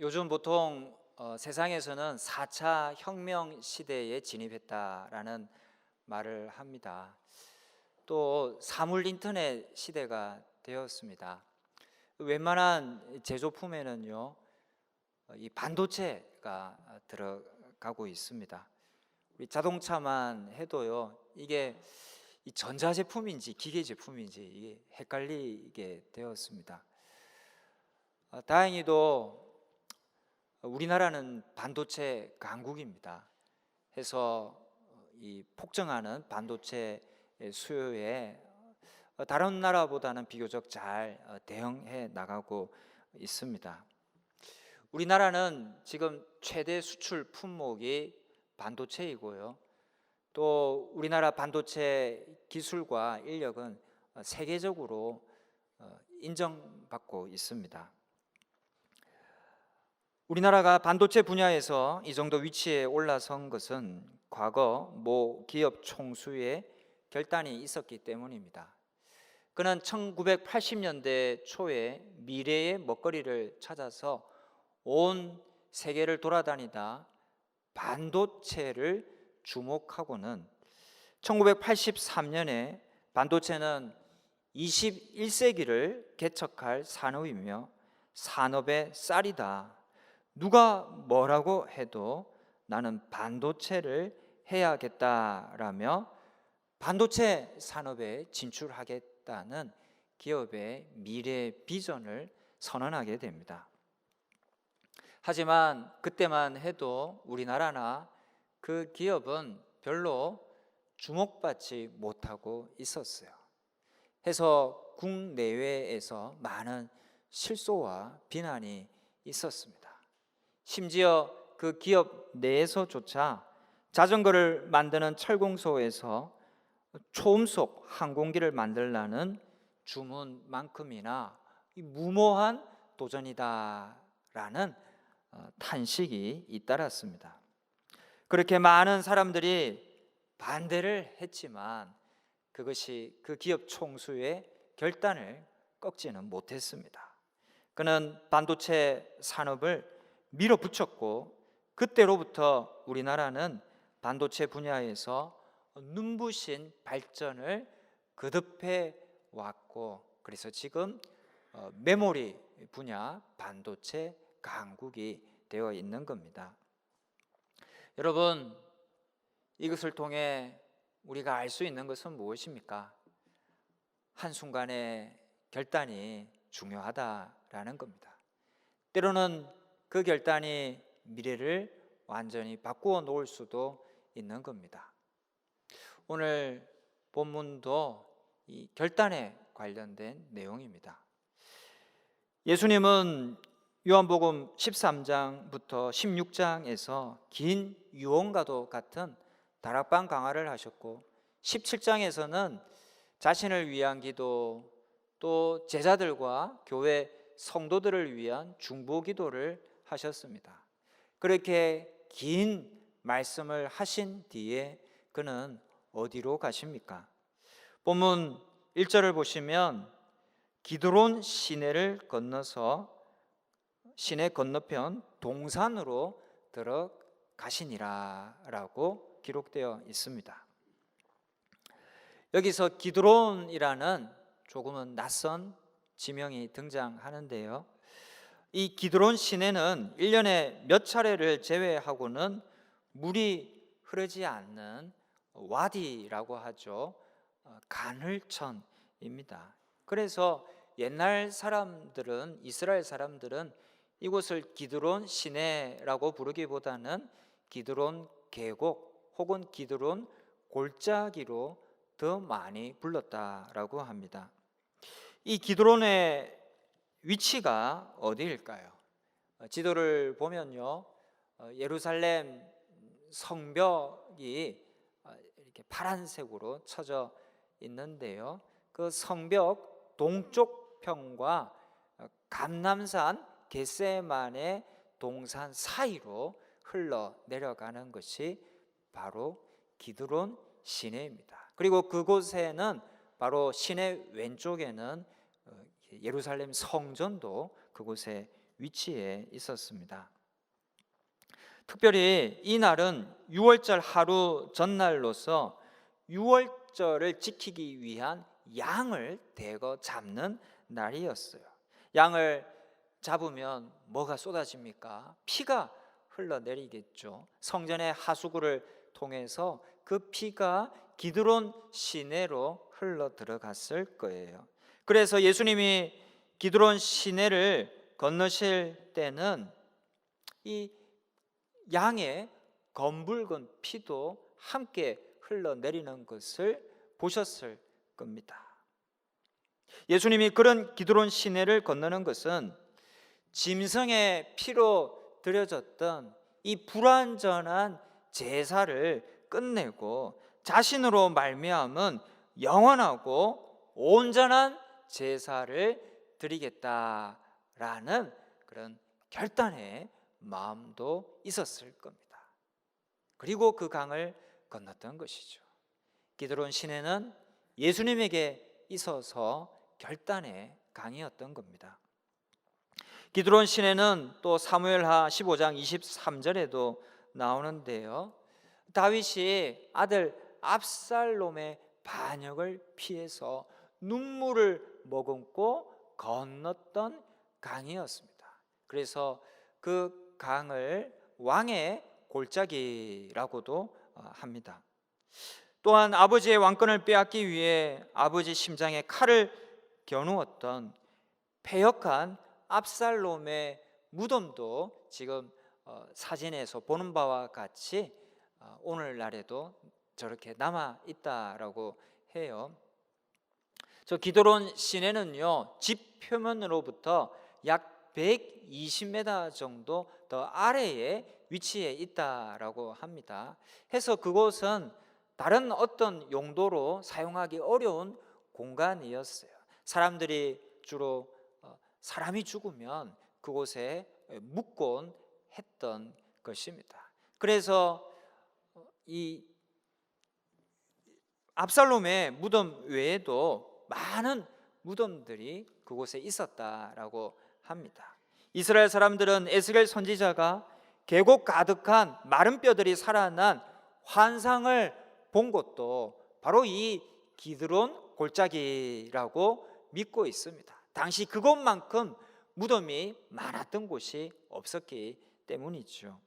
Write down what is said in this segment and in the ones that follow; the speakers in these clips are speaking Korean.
요즘 보통 세상에서는 4차 혁명 시대에 진입했다라는 말을 합니다. 또 사물 인터넷 시대가 되었습니다. 웬만한 제조품에는요, 이 반도체가 들어가고 있습니다. 우리 자동차만 해도요, 이게 이 전자제품인지 기계 제품인지 이게 헷갈리게 되었습니다. 다행히도 우리나라는 반도체 강국입니다. 해서 이 폭증하는 반도체 수요에 다른 나라보다는 비교적 잘 대응해 나가고 있습니다. 우리나라는 지금 최대 수출 품목이 반도체이고요. 또 우리나라 반도체 기술과 인력은 세계적으로 인정받고 있습니다. 우리나라가 반도체 분야에서 이 정도 위치에 올라선 것은 과거 모 기업 총수의 결단이 있었기 때문입니다. 그는 1980년대 초에 미래의 먹거리를 찾아서 온 세계를 돌아다니다 반도체를 주목하고는 1983년에 반도체는 21세기를 개척할 산업이며 산업의 쌀이다. 누가 뭐라고 해도 나는 반도체를 해야겠다라며 반도체 산업에 진출하겠다는 기업의 미래 비전을 선언하게 됩니다. 하지만 그때만 해도 우리나라나 그 기업은 별로 주목받지 못하고 있었어요. 해서 국내외에서 많은 실소와 비난이 있었습니다. 심지어 그 기업 내에서조차 자전거를 만드는 철공소에서 초음속 항공기를 만들라는 주문만큼이나 무모한 도전이다라는 탄식이 잇따랐습니다. 그렇게 많은 사람들이 반대를 했지만 그것이 그 기업 총수의 결단을 꺾지는 못했습니다. 그는 반도체 산업을 밀어붙였고 그때로부터 우리나라는 반도체 분야에서 눈부신 발전을 거듭해 왔고 그래서 지금 메모리 분야 반도체 강국이 되어 있는 겁니다. 여러분, 이것을 통해 우리가 알 수 있는 것은 무엇입니까? 한순간의 결단이 중요하다라는 겁니다. 때로는 그 결단이 미래를 완전히 바꾸어 놓을 수도 있는 겁니다. 오늘 본문도 이 결단에 관련된 내용입니다. 예수님은 요한복음 13장부터 16장에서 긴 유언과도 같은 다락방 강화를 하셨고 17장에서는 자신을 위한 기도 또 제자들과 교회 성도들을 위한 중보 기도를 하셨습니다. 그렇게 긴 말씀을 하신 뒤에 그는 어디로 가십니까? 본문 1절을 보시면 기드론 시내를 건너서 시내 건너편 동산으로 들어가시니라 라고 기록되어 있습니다. 여기서 기드론이라는 조금은 낯선 지명이 등장하는데요. 이 기드론 시내는 1년에 몇 차례를 제외하고는 물이 흐르지 않는 와디라고 하죠. 간헐천입니다. 그래서 옛날 사람들은 이스라엘 사람들은 이곳을 기드론 시내라고 부르기보다는 기드론 계곡 혹은 기드론 골짜기로 더 많이 불렀다라고 합니다. 이 기드론의 위치가 어디일까요? 지도를 보면요, 예루살렘 성벽이 이렇게 파란색으로 쳐져 있는데요, 그 성벽 동쪽 편과 감람산 겟세마네 동산 사이로 흘러 내려가는 것이 바로 기드론 시내입니다. 그리고 그곳에는 바로 시내 왼쪽에는 예루살렘 성전도 그곳에 위치에 있었습니다. 특별히 이 날은 유월절 하루 전날로서 유월절을 지키기 위한 양을 대거 잡는 날이었어요. 양을 잡으면 뭐가 쏟아집니까? 피가 흘러내리겠죠. 성전의 하수구를 통해서 그 피가 기드론 시내로 흘러 들어갔을 거예요. 그래서 예수님이 기드론 시내를 건너실 때는 이 양의 검붉은 피도 함께 흘러내리는 것을 보셨을 겁니다. 예수님이 그런 기드론 시내를 건너는 것은 짐승의 피로 드려졌던 이 불완전한 제사를 끝내고 자신으로 말미암은 영원하고 온전한 제사를 드리겠다라는 그런 결단의 마음도 있었을 겁니다. 그리고 그 강을 건넜던 것이죠. 기드론 시내는 예수님에게 있어서 결단의 강이었던 겁니다. 기드론 시내는 또 사무엘하 15장 23절에도 나오는데요, 다윗이 아들 압살롬의 반역을 피해서 눈물을 머금고 건넜던 강이었습니다. 그래서 그 강을 왕의 골짜기라고도 합니다. 또한 아버지의 왕권을 빼앗기 위해 아버지 심장에 칼을 겨누었던 패역한 압살롬의 무덤도 지금 사진에서 보는 바와 같이 오늘날에도 저렇게 남아 있다라고 해요. 저 기드론 시내는요, 집 표면으로부터 약 120m 정도 더 아래에 위치해 있다라고 합니다. 해서 그곳은 다른 어떤 용도로 사용하기 어려운 공간이었어요. 사람들이 주로 사람이 죽으면 그곳에 묻곤 했던 것입니다. 그래서 이 압살롬의 무덤 외에도 많은 무덤들이 그곳에 있었다라고 합니다. 이스라엘 사람들은 에스겔 선지자가 계곡 가득한 마른 뼈들이 살아난 환상을 본 곳도 바로 이 기드론 골짜기라고 믿고 있습니다. 당시 그곳만큼 무덤이 많았던 곳이 없었기 때문이죠.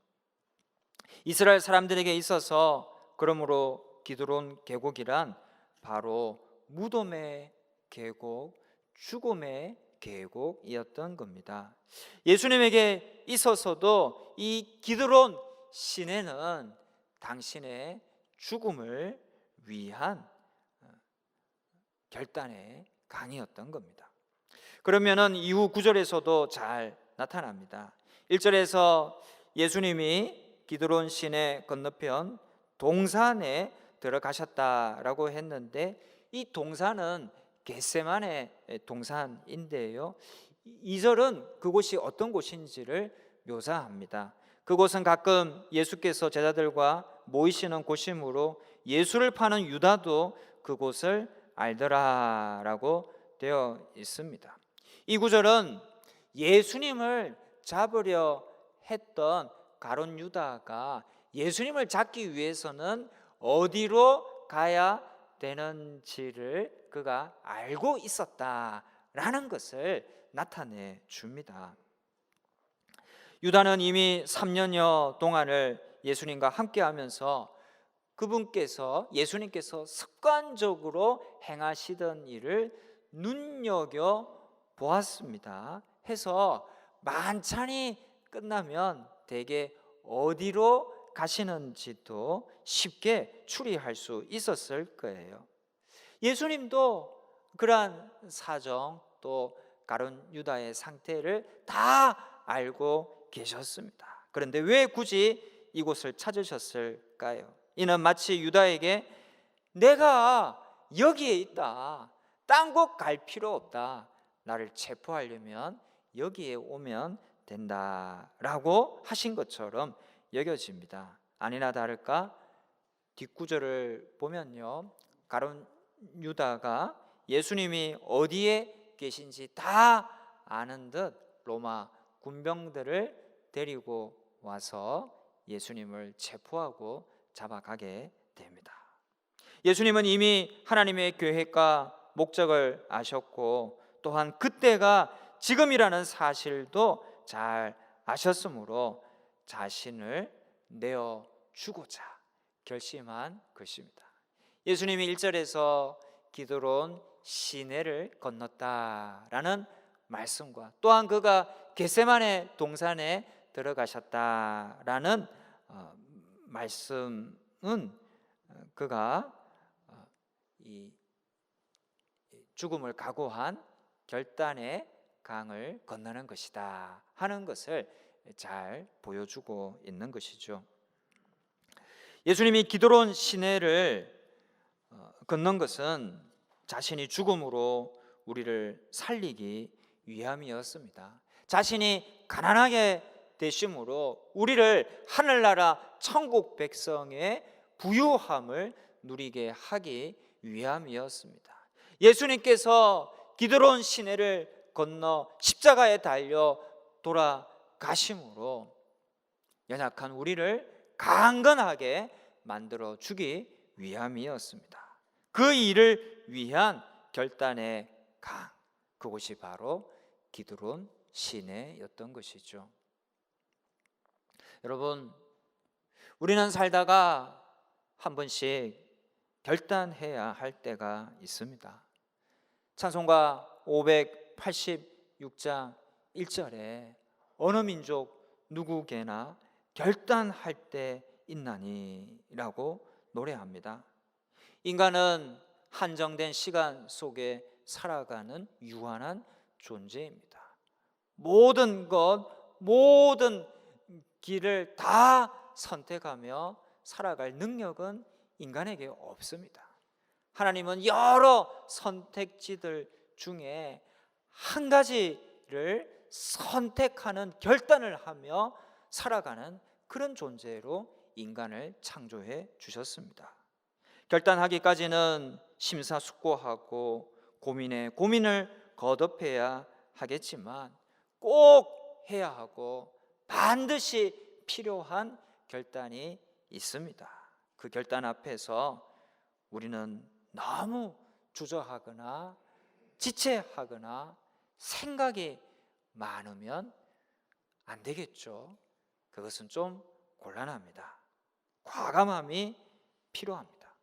이스라엘 사람들에게 있어서 그러므로 기드론 계곡이란 바로 무덤의 계곡, 죽음의 계곡이었던 겁니다. 예수님에게 있어서도 이 기드론 시내는 당신의 죽음을 위한 결단의 강이었던 겁니다. 그러면은 이후 9절에서도 잘 나타납니다. 1절에서 예수님이 기드론 시내 건너편 동산에 들어가셨다라고 했는데, 이 동산은 겟세마네 동산인데요, 2절은 그곳이 어떤 곳인지를 묘사합니다. 그곳은 가끔 예수께서 제자들과 모이시는 곳이므로 예수를 파는 유다도 그곳을 알더라라고 되어 있습니다. 이 구절은 예수님을 잡으려 했던 가룟 유다가 예수님을 잡기 위해서는 어디로 가야 되는지를 그가 알고 있었다라는 것을 나타내 줍니다. 유다는 이미 3년여 동안을 예수님과 함께하면서 그분께서, 예수님께서 습관적으로 행하시던 일을 눈여겨 보았습니다. 해서 만찬이 끝나면 대개 어디로 가시는지도 쉽게 추리할 수 있었을 거예요. 예수님도 그러한 사정, 또 가룟 유다의 상태를 다 알고 계셨습니다. 그런데 왜 굳이 이곳을 찾으셨을까요? 이는 마치 유다에게 내가 여기에 있다, 딴 곳 갈 필요 없다, 나를 체포하려면 여기에 오면 된다라고 하신 것처럼 여겨집니다. 아니나 다를까 뒷구절을 보면요, 가룟 유다가 예수님이 어디에 계신지 다 아는 듯 로마 군병들을 데리고 와서 예수님을 체포하고 잡아가게 됩니다. 예수님은 이미 하나님의 계획과 목적을 아셨고 또한 그때가 지금이라는 사실도 잘 아셨으므로 자신을 내어주고자 결심한 것입니다. 예수님이 1절에서 기드론 시내를 건넜다라는 말씀과 또한 그가 겟세마네 동산에 들어가셨다라는 말씀은 그가 이 죽음을 각오한 결단의 강을 건너는 것이다 하는 것을 잘 보여주고 있는 것이죠. 예수님이 기드론 시내를 건넌 것은 자신이 죽음으로 우리를 살리기 위함이었습니다. 자신이 가난하게 되심으로 우리를 하늘나라 천국 백성의 부유함을 누리게 하기 위함이었습니다. 예수님께서 기드론 시내를 건너 십자가에 달려 돌아가심으로 연약한 우리를 강건하게 만들어 주기 위함이었습니다. 그 일을 위한 결단의 강, 그곳이 바로 기드론 시내였던 것이죠. 여러분, 우리는 살다가 한 번씩 결단해야 할 때가 있습니다. 찬송가 586장 1절에 어느 민족 누구게나 결단할 때 있나니 라고 노래합니다. 인간은 한정된 시간 속에 살아가는 유한한 존재입니다. 모든 길을 다 선택하며 살아갈 능력은 인간에게 없습니다. 하나님은 여러 선택지들 중에 한 가지를 선택하는 결단을 하며 살아가는 그런 존재로 인간을 창조해 주셨습니다. 결단하기까지는 심사숙고하고 고민을 거듭해야 하겠지만 꼭 해야 하고 반드시 필요한 결단이 있습니다. 그 결단 앞에서 우리는 너무 주저하거나 지체하거나 생각이 많으면 안 되겠죠. 그것은 좀 곤란합니다. 과감함이 필요합니다.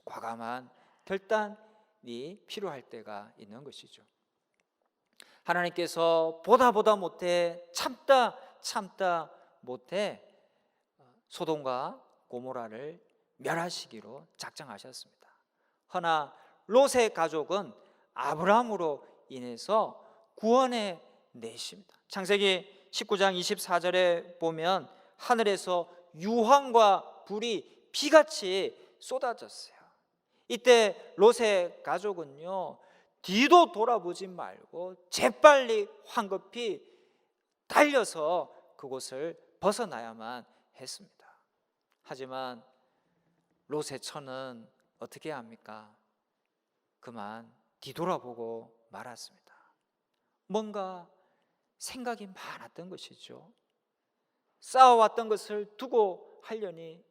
과감한 결단이 필요할 때가 있는 것이죠. 하나님께서 보다 못해 참다 못해 소돔과 고모라를 멸하시기로 작정하셨습니다. 허나 롯의 가족은 아브라함으로 인해서 구원해 내십니다. 창세기 19장 24절에 보면 하늘에서 유황과 불이 비같이 쏟아졌어요. 이때 롯의 가족은요, 뒤도 돌아보지 말고 재빨리 황급히 달려서 그곳을 벗어나야만 했습니다. 하지만 롯의 처는 어떻게 합니까? 그만 뒤돌아보고 말았습니다. 뭔가 생각이 많았던 것이죠. 쌓아왔던 것을 두고 가려니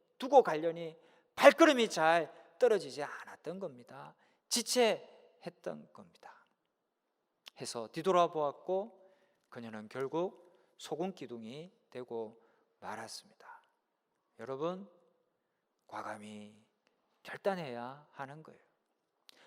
발걸음이 잘 떨어지지 않았던 겁니다. 지체했던 겁니다. 해서 뒤돌아보았고 그녀는 결국 소금 기둥이 되고 말았습니다. 여러분, 과감히 결단해야 하는 거예요.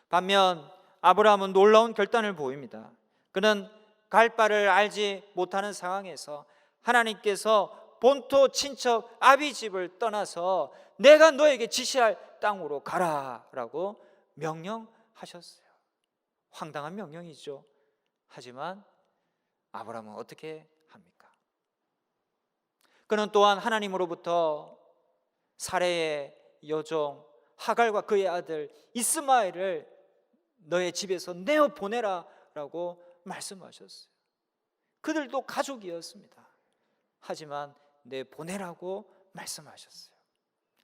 반면 아브라함은 놀라운 결단을 보입니다. 그는 갈 바를 알지 못하는 상황에서 하나님께서 본토 친척 아비 집을 떠나서 내가 너에게 지시할 땅으로 가라라고 명령하셨어요. 황당한 명령이죠. 하지만 아브라함은 어떻게 합니까? 그는 또한 하나님으로부터 사레의 여종 하갈과 그의 아들 이스마엘을 너의 집에서 내어 보내라 라고 말씀하셨어요. 그들도 가족이었습니다. 하지만 내보내라고 말씀하셨어요.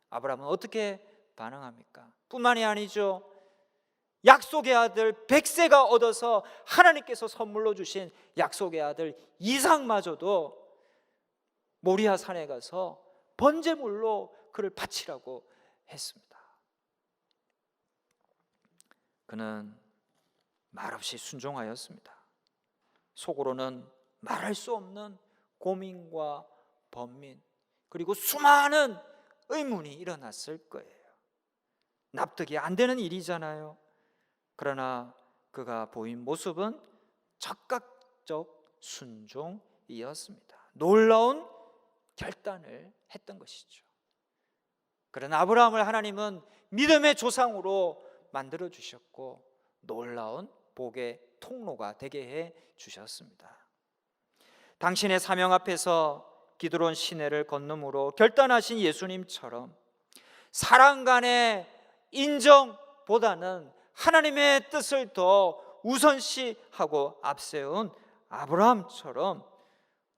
아브라함은 어떻게 반응합니까? 뿐만이 아니죠. 약속의 아들 백세가 얻어서 하나님께서 선물로 주신 약속의 아들 이삭마저도 모리아 산에 가서 번제물로 그를 바치라고 했습니다. 그는 말없이 순종하였습니다. 속으로는 말할 수 없는 고민과 번민, 그리고 수많은 의문이 일어났을 거예요. 납득이 안 되는 일이잖아요. 그러나 그가 보인 모습은 적극적 순종이었습니다. 놀라운 결단을 했던 것이죠. 그런 아브라함을 하나님은 믿음의 조상으로 만들어 주셨고 놀라운 복의 통로가 되게 해 주셨습니다. 당신의 사명 앞에서 기드론 시내를 건너므로 결단하신 예수님처럼 사람 간의 인정보다는 하나님의 뜻을 더 우선시하고 앞세운 아브라함처럼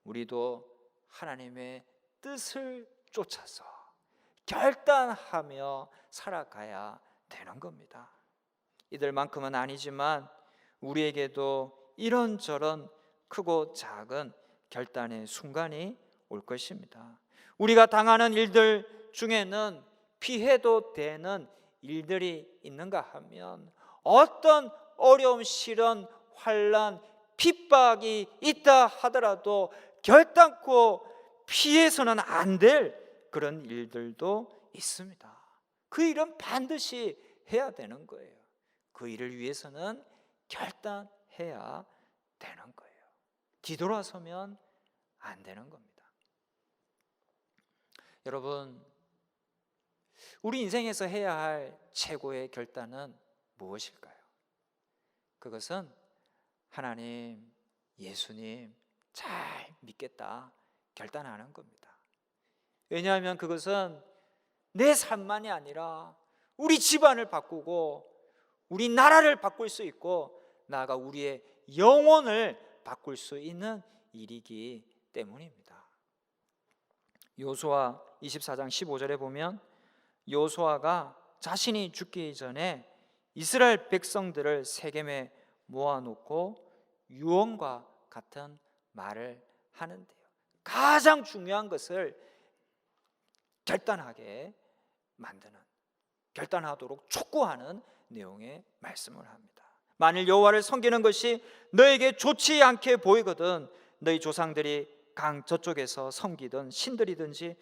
우리도 하나님의 뜻을 쫓아서 결단하며 살아가야 되는 겁니다. 이들만큼은 아니지만 우리에게도 이런저런 크고 작은 결단의 순간이 올 것입니다. 우리가 당하는 일들 중에는 피해도 되는 일들이 있는가 하면 어떤 어려움, 시련, 환난, 핍박이 있다 하더라도 결단코 피해서는 안 될 그런 일들도 있습니다. 그 일은 반드시 해야 되는 거예요. 그 일을 위해서는 결단해야 되는 거예요. 뒤돌아서면 안 되는 겁니다. 여러분, 우리 인생에서 해야 할 최고의 결단은 무엇일까요? 그것은 하나님, 예수님 잘 믿겠다 결단하는 겁니다. 왜냐하면 그것은 내 삶만이 아니라 우리 집안을 바꾸고 우리 나라를 바꿀 수 있고 나아가 우리의 영혼을 바꿀 수 있는 일이기 때문입니다. 요수아 24장 15절에 보면 요수아가 자신이 죽기 전에 이스라엘 백성들을 세겜에 모아놓고 유언과 같은 말을 하는데요, 가장 중요한 것을 결단하게 만드는, 결단하도록 촉구하는 내용의 말씀을 합니다. 만일 여호와를 섬기는 것이 너에게 좋지 않게 보이거든 너희 조상들이 강 저쪽에서 섬기던 신들이든지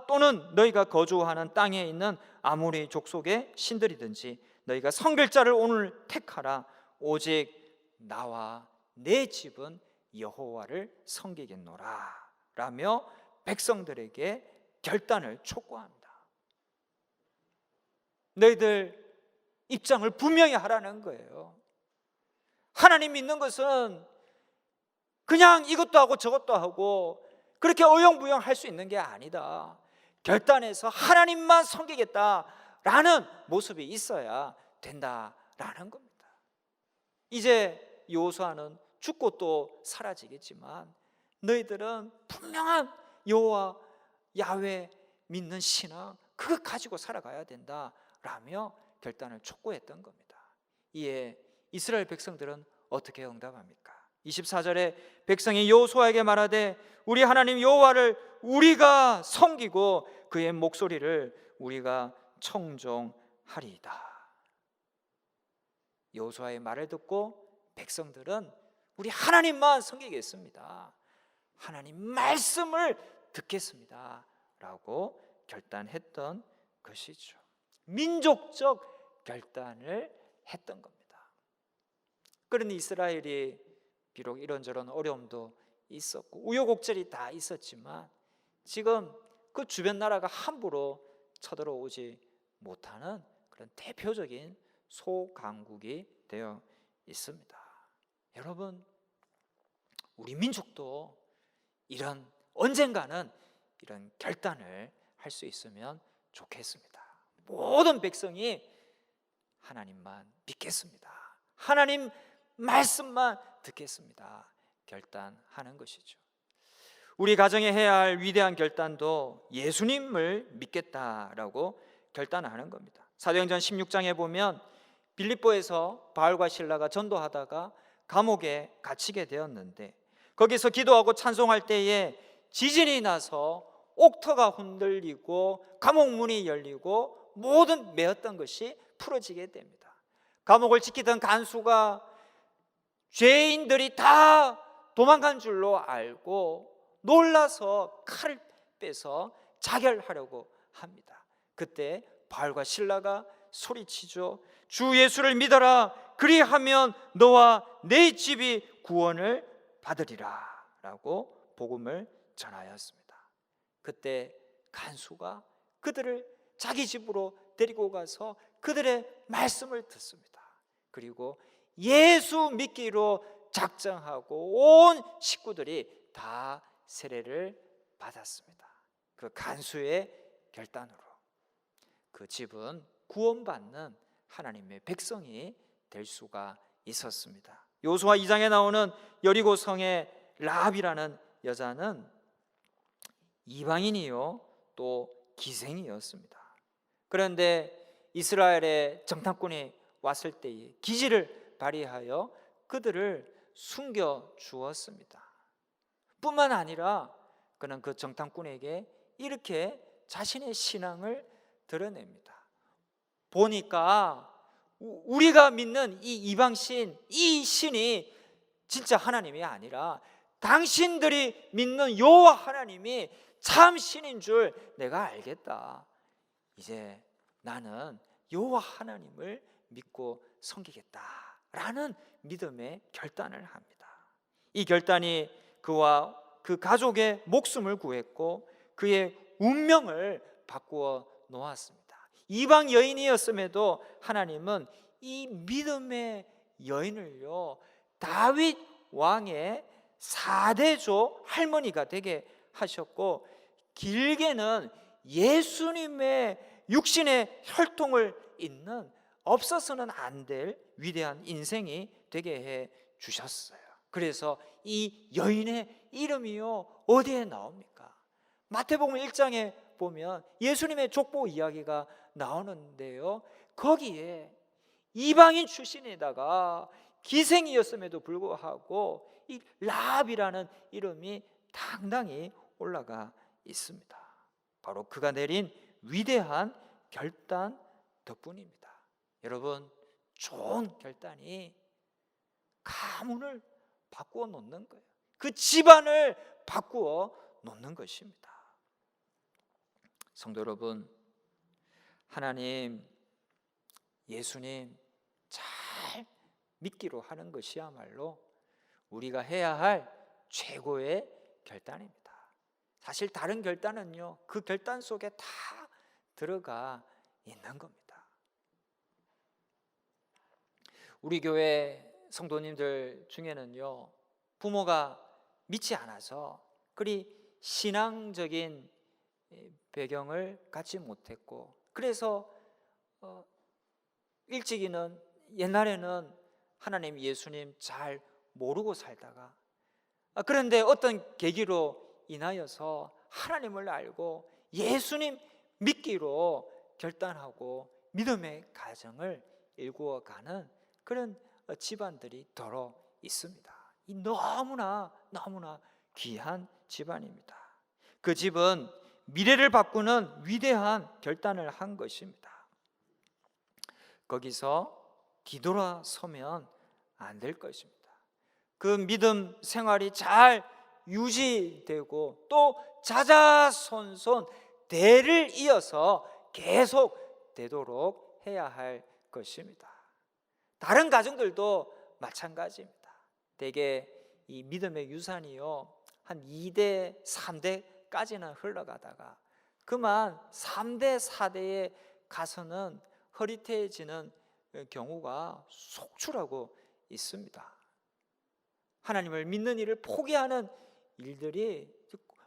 또는 너희가 거주하는 땅에 있는 아모리 족속의 신들이든지 너희가 섬길 자를 오늘 택하라. 오직 나와 내 집은 여호와를 섬기겠노라 라며 백성들에게 결단을 촉구합니다. 너희들 입장을 분명히 하라는 거예요. 하나님 믿는 것은 그냥 이것도 하고 저것도 하고 그렇게 어영부영 할 수 있는 게 아니다. 결단해서 하나님만 섬기겠다라는 모습이 있어야 된다라는 겁니다. 이제 여호수아는 죽고 또 사라지겠지만 너희들은 분명한 여호와 야훼 믿는 신앙 그것 가지고 살아가야 된다라며 결단을 촉구했던 겁니다. 이에 이스라엘 백성들은 어떻게 응답합니까? 24절에 백성이 여호수아에게 말하되 우리 하나님 여호와를 우리가 섬기고 그의 목소리를 우리가 청종하리이다. 여호수아의 말을 듣고 백성들은 우리 하나님만 섬기겠습니다, 하나님 말씀을 듣겠습니다 라고 결단했던 것이죠. 민족적 결단을 했던 겁니다. 그러니 이스라엘이 비록 이런저런 어려움도 있었고 우여곡절이 다 있었지만 지금 그 주변 나라가 함부로 쳐들어오지 못하는 그런 대표적인 소강국이 되어 있습니다. 여러분, 우리 민족도 언젠가는 이런 결단을 할 수 있으면 좋겠습니다. 모든 백성이 하나님만 믿겠습니다, 하나님 말씀만 듣겠습니다 결단하는 것이죠. 우리 가정에 해야 할 위대한 결단도 예수님을 믿겠다라고 결단하는 겁니다. 사도행전 16장에 보면 빌립보에서 바울과 실라가 전도하다가 감옥에 갇히게 되었는데, 거기서 기도하고 찬송할 때에 지진이 나서 옥터가 흔들리고 감옥 문이 열리고 모든 매었던 것이 풀어지게 됩니다. 감옥을 지키던 간수가 죄인들이 다 도망간 줄로 알고 놀라서 칼을 빼서 자결하려고 합니다. 그때 바울과 실라가 소리치죠. 주 예수를 믿어라. 그리하면 너와 내 집이 구원을 받으리라 라고 복음을 전하였습니다. 그때 간수가 그들을 자기 집으로 데리고 가서 그들의 말씀을 듣습니다. 그리고 예수 믿기로 작정하고 온 식구들이 다 세례를 받았습니다. 그 간수의 결단으로 그 집은 구원받는 하나님의 백성이 될 수가 있었습니다. 요수아 2장에 나오는 여리고 성의 라합이라는 여자는 이방인이요 또 기생이었습니다. 그런데 이스라엘의 정탐꾼이 왔을 때에 기지를 발휘하여 그들을 숨겨 주었습니다. 뿐만 아니라 그는 그 정탐꾼에게 이렇게 자신의 신앙을 드러냅니다. 보니까 우리가 믿는 이 이방신, 이 신이 진짜 하나님이 아니라 당신들이 믿는 여호와 하나님이 참 신인 줄 내가 알겠다. 이제 나는 여호와 하나님을 믿고 섬기겠다라는 믿음의 결단을 합니다. 이 결단이 그와 그 가족의 목숨을 구했고 그의 운명을 바꾸어 놓았습니다. 이방 여인이었음에도 하나님은 이 믿음의 여인을요 다윗 왕의 4대조 할머니가 되게 하셨고, 길게는 예수님의 육신의 혈통을 잇는 없어서는 안 될 위대한 인생이 되게 해 주셨어요. 그래서 이 여인의 이름이요 어디에 나옵니까? 마태복음 1장에 보면 예수님의 족보 이야기가 나오는데요, 거기에 이방인 출신에다가 기생이었음에도 불구하고 이 라합이라는 이름이 당당히 올라가 있습니다. 바로 그가 내린 위대한 결단 덕분입니다. 여러분, 좋은 결단이 가문을 바꾸어 놓는 거예요. 그 집안을 바꾸어 놓는 것입니다. 성도 여러분, 하나님, 예수님 잘 믿기로 하는 것이야말로 우리가 해야 할 최고의 결단입니다. 사실 다른 결단은요 그 결단 속에 다 들어가 있는 겁니다. 우리 교회 성도님들 중에는요 부모가 믿지 않아서 그리 신앙적인 배경을 갖지 못했고, 그래서 일찍이는 옛날에는 하나님 예수님 잘 모르고 살다가 그런데 어떤 계기로 인하여서 하나님을 알고 예수님 믿기로 결단하고 믿음의 가정을 일구어가는 그런 집안들이 더러 있습니다. 이 너무나 귀한 집안입니다. 그 집은 미래를 바꾸는 위대한 결단을 한 것입니다. 거기서 뒤돌아서면 안 될 것입니다. 그 믿음 생활이 잘 유지되고 또 자자손손 대를 이어서 계속 되도록 해야 할 것입니다. 다른 가정들도 마찬가지입니다. 대개 이 믿음의 유산이요 한 2대, 3대까지는 흘러가다가 그만 3대, 4대에 가서는 흐릿해지는 경우가 속출하고 있습니다. 하나님을 믿는 일을 포기하는 일들이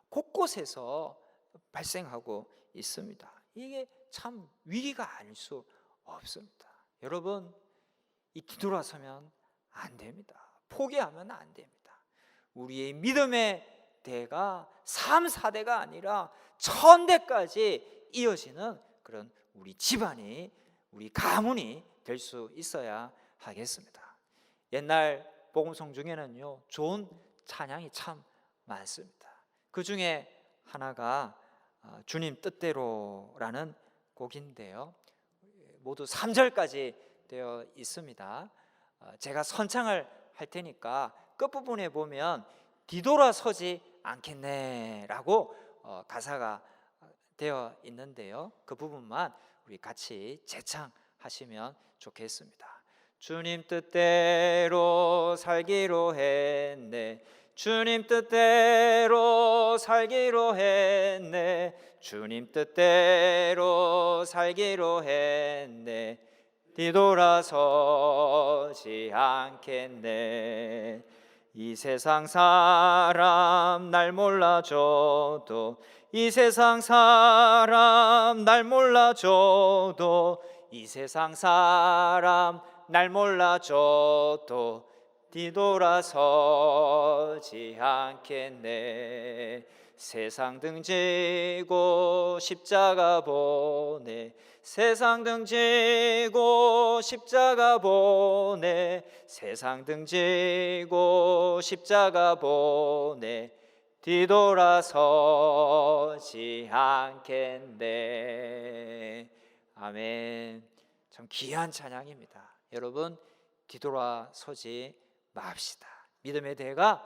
곳곳에서 발생하고 있습니다. 이게 참 위기가 아닐 수 없습니다. 여러분, 이 뒤돌아서면 안 됩니다. 포기하면 안 됩니다. 우리의 믿음의 대가 3, 4대가 아니라 1000대까지 이어지는 그런 우리 집안이, 우리 가문이 될 수 있어야 하겠습니다. 옛날 복음송 중에는요, 좋은 찬양이 참 많습니다. 그 중에 하나가 주님 뜻대로라는 곡인데요, 모두 3절까지 되어 있습니다. 제가 선창을 할 테니까 끝부분에 보면 뒤돌아서지 않겠네 라고 가사가 되어 있는데요, 그 부분만 우리 같이 재창하시면 좋겠습니다. 주님 뜻대로 살기로 했네, 주님 뜻대로 살기로 했네, 주님 뜻대로 살기로 했네, 뒤돌아서지 않겠네. 이 세상 사람 날 몰라줘도, 이 세상 사람 날 몰라줘도, 이 세상 사람 날 몰라줘도 뒤돌아서지 않겠네. 세상 등지고 십자가 보내, 세상 등지고 십자가 보내, 세상 등지고 십자가 보내, 뒤돌아서지 않겠네. 아멘. 참 귀한 찬양입니다. 여러분, 뒤돌아서지 맙시다. 믿음의 대가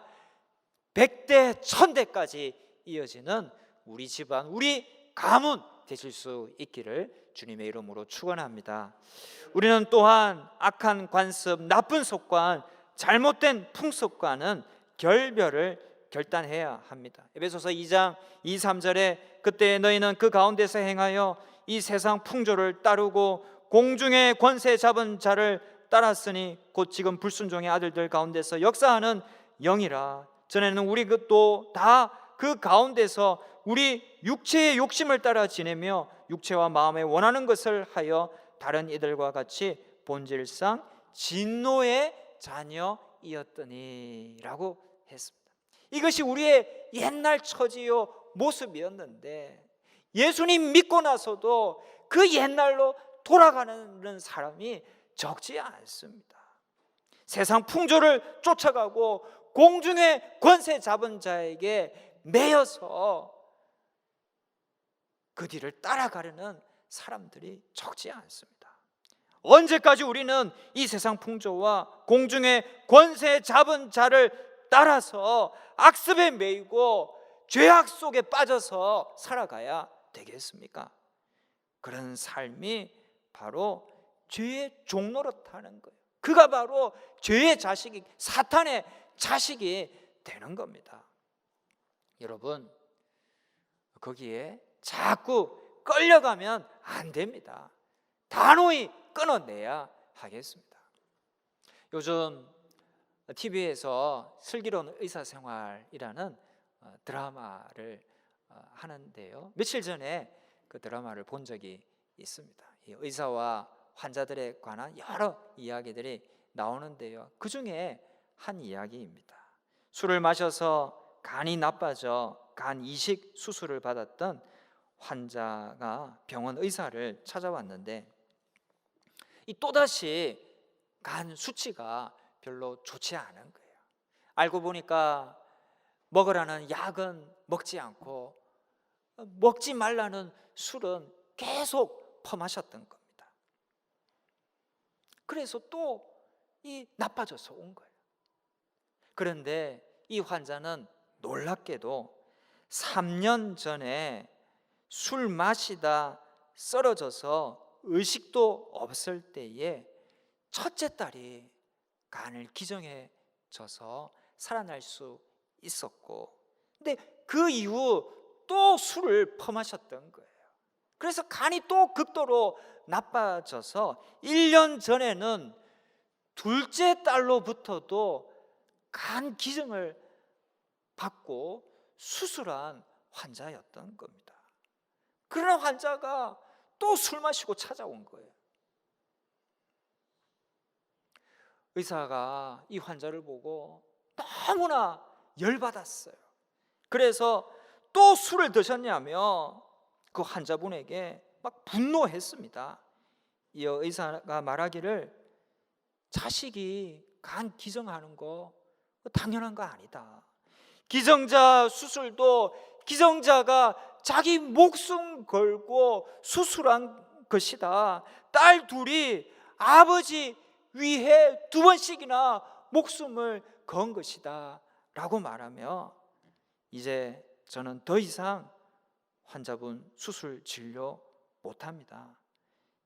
100대 1000대까지 이어지는 우리 집안, 우리 가문 되실 수 있기를 주님의 이름으로 축원합니다. 우리는 또한 악한 관습, 나쁜 습관, 잘못된 풍습과는 결별을 결단해야 합니다. 에베소서 2장 2, 3절에 그때 너희는 그 가운데서 행하여 이 세상 풍조를 따르고 공중의 권세 잡은 자를 따랐으니 곧 지금 불순종의 아들들 가운데서 역사하는 영이라. 전에는 우리 또 다 그 가운데서 우리 육체의 욕심을 따라 지내며 육체와 마음에 원하는 것을 하여 다른 이들과 같이 본질상 진노의 자녀이었더니 라고 했습니다. 이것이 우리의 옛날 처지요 모습이었는데, 예수님 믿고 나서도 그 옛날로 돌아가는 사람이 적지 않습니다. 세상 풍조를 쫓아가고 공중의 권세 잡은 자에게 매여서 그 뒤를 따라가려는 사람들이 적지 않습니다. 언제까지 우리는 이 세상 풍조와 공중의 권세 잡은 자를 따라서 악습에 매이고 죄악 속에 빠져서 살아가야 되겠습니까? 그런 삶이 바로 죄의 종노릇하는 거예요. 그가 바로 죄의 자식이, 사탄의 자식이 되는 겁니다. 여러분, 거기에 자꾸 끌려가면 안 됩니다. 단호히 끊어내야 하겠습니다. 요즘 TV에서 슬기로운 의사생활이라는 드라마를 하는데요, 며칠 전에 그 드라마를 본 적이 있습니다. 이 의사와 환자들에 관한 여러 이야기들이 나오는데요, 그 중에 한 이야기입니다. 술을 마셔서 간이 나빠져 간 이식 수술을 받았던 환자가 병원 의사를 찾아왔는데, 이 또다시 간 수치가 별로 좋지 않은 거예요. 알고 보니까 먹으라는 약은 먹지 않고 먹지 말라는 술은 계속 퍼마셨던 겁니다. 그래서 또 나빠져서 온 거예요. 그런데 이 환자는 놀랍게도 3년 전에 술 마시다 쓰러져서 의식도 없을 때에 첫째 딸이 간을 기증해줘서 살아날 수 있었고, 근데 그 이후 또 술을 퍼마셨던 거예요. 그래서 간이 또 극도로 나빠져서 1년 전에는 둘째 딸로부터도 간 기증을 받고 수술한 환자였던 겁니다. 그런 환자가 또 술 마시고 찾아온 거예요. 의사가 이 환자를 보고 너무나 열받았어요. 그래서 또 술을 드셨냐며 그 환자분에게 막 분노했습니다. 이 의사가 말하기를 자식이 간 기증하는 거 당연한 거 아니다. 기증자 수술도 기증자가 자기 목숨 걸고 수술한 것이다. 딸 둘이 아버지 위해 2번씩이나 목숨을 건 것이다 라고 말하며, 이제 저는 더 이상 환자분 수술 진료 못합니다.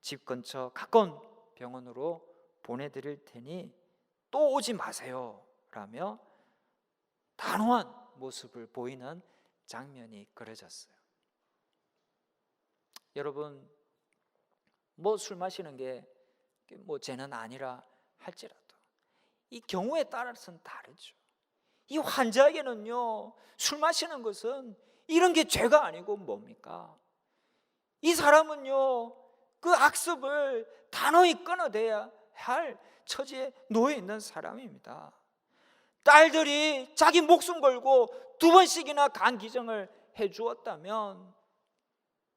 집 근처 가까운 병원으로 보내드릴 테니 또 오지 마세요 라며 단호한 모습을 보이는 장면이 그려졌어요. 여러분, 뭐 술 마시는 게 뭐 죄는 아니라 할지라도 이 경우에 따라서는 다르죠. 이 환자에게는요, 술 마시는 것은 이런 게 죄가 아니고 뭡니까? 이 사람은요, 그 악습을 단호히 끊어내야 할 처지에 놓여 있는 사람입니다. 딸들이 자기 목숨 걸고 2번씩이나 간 기증을 해 주었다면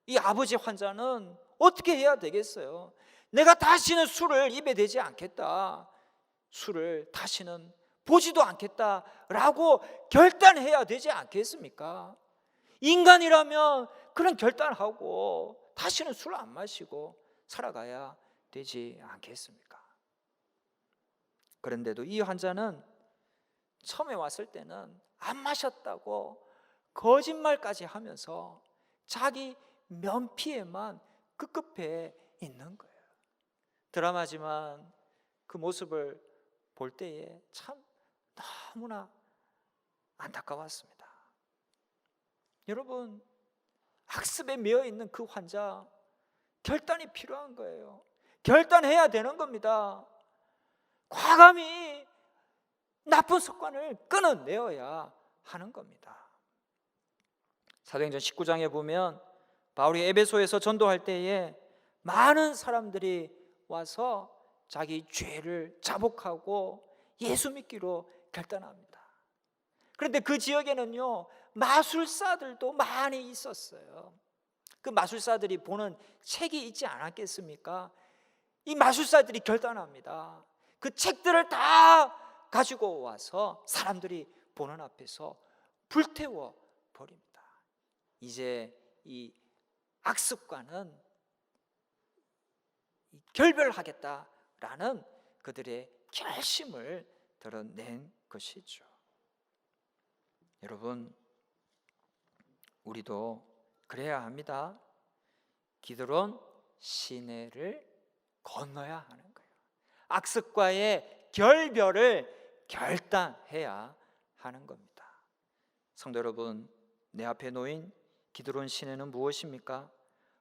이 아버지 환자는 어떻게 해야 되겠어요? 내가 다시는 술을 입에 대지 않겠다, 술을 다시는 보지도 않겠다라고 결단해야 되지 않겠습니까? 인간이라면 그런 결단하고 다시는 술 안 마시고 살아가야 되지 않겠습니까? 그런데도 이 환자는 처음에 왔을 때는 안 마셨다고 거짓말까지 하면서 자기 면피에만 급급해 있는 거예요. 드라마지만 그 모습을 볼 때에 참 너무나 안타까웠습니다. 여러분, 학습에 매여 있는 그 환자, 결단이 필요한 거예요. 결단해야 되는 겁니다. 과감히 나쁜 습관을 끊어내어야 하는 겁니다. 사도행전 19장에 보면 바울이 에베소에서 전도할 때에 많은 사람들이 와서 자기 죄를 자복하고 예수 믿기로 결단합니다. 그런데 그 지역에는요, 마술사들도 많이 있었어요. 그 마술사들이 보는 책이 있지 않았겠습니까? 이 마술사들이 결단합니다. 그 책들을 다 가지고 와서 사람들이 보는 앞에서 불태워 버립니다. 이제 이 악습과는 결별하겠다라는 그들의 결심을 드러낸 것이죠. 여러분, 우리도 그래야 합니다. 기드론 시내를 건너야 하는 거예요. 악습과의 결별을 결단해야 하는 겁니다. 성도 여러분, 내 앞에 놓인 기드론 시내는 무엇입니까?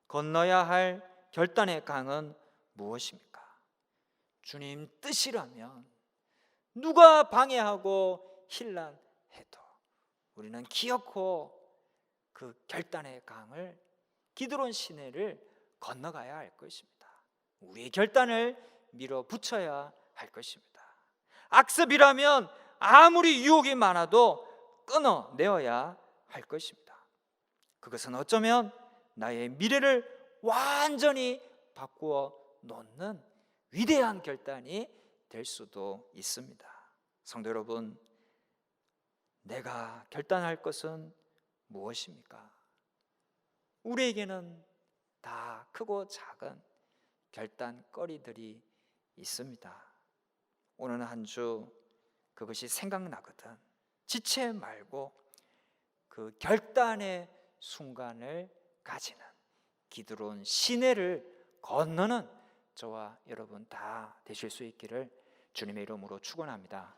건너야 할 결단의 강은 무엇입니까? 주님 뜻이라면 누가 방해하고 힐난해도 우리는 기어코 그 결단의 강을, 기드론 시내를 건너가야 할 것입니다. 우리의 결단을 밀어붙여야 할 것입니다. 악습이라면 아무리 유혹이 많아도 끊어내어야 할 것입니다. 그것은 어쩌면 나의 미래를 완전히 바꾸어 놓는 위대한 결단이 될 수도 있습니다. 성도 여러분, 내가 결단할 것은 무엇입니까? 우리에게는 다 크고 작은 결단거리들이 있습니다. 오늘 한 주 그것이 생각나거든 지체 말고 그 결단의 순간을 가지는 기드론 시내를 건너는 저와 여러분 다 되실 수 있기를 주님의 이름으로 축원합니다.